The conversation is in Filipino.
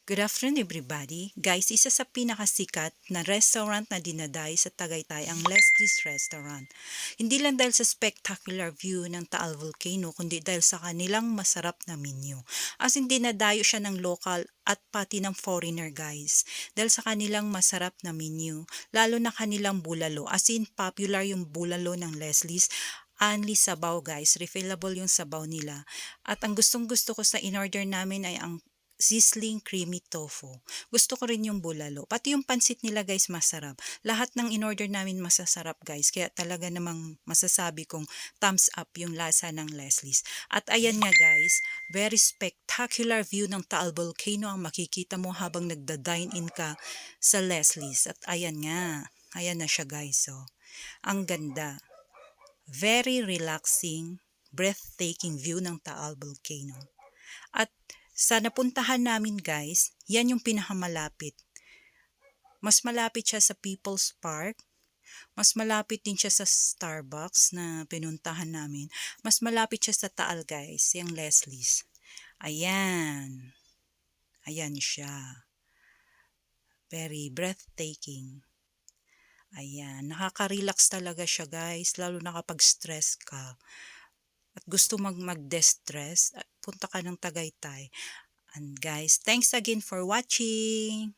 Good afternoon everybody. Guys, isa sa pinakasikat na restaurant na dinadayo sa Tagaytay ang Leslie's Restaurant. Hindi lang dahil sa spectacular view ng Taal Volcano, kundi dahil sa kanilang masarap na menu. As in, dinadayo siya ng local at pati ng foreigner guys. Dahil sa kanilang masarap na menu, lalo na kanilang bulalo. As in, popular yung bulalo ng Leslie's. Only sabaw guys, refillable yung sabaw nila. At ang gustong gusto ko sa in-order namin ay ang sizzling creamy tofu. Gusto ko rin yung bulalo. Pati yung pansit nila guys masarap. Lahat ng in-order namin masasarap guys. Kaya talaga namang masasabi kong thumbs up yung lasa ng Leslie's. At ayan nga guys, very spectacular view ng Taal Volcano ang makikita mo habang nagda-dine in ka sa Leslie's. At ayan nga, ayan na siya guys. So, ang ganda. Very relaxing, breathtaking view ng Taal Volcano. At sa napuntahan namin guys, yan yung pinakamalapit. Mas malapit siya sa People's Park. Mas malapit din siya sa Starbucks na pinuntahan namin. Mas malapit siya sa Taal guys, yung Leslie's. Ayan. Ayan siya. Very breathtaking. Ayan. Nakaka-relax talaga siya guys, lalo na kapag stress ka. At gusto mag-destress, punta ka ng Tagaytay. And guys, thanks again for watching.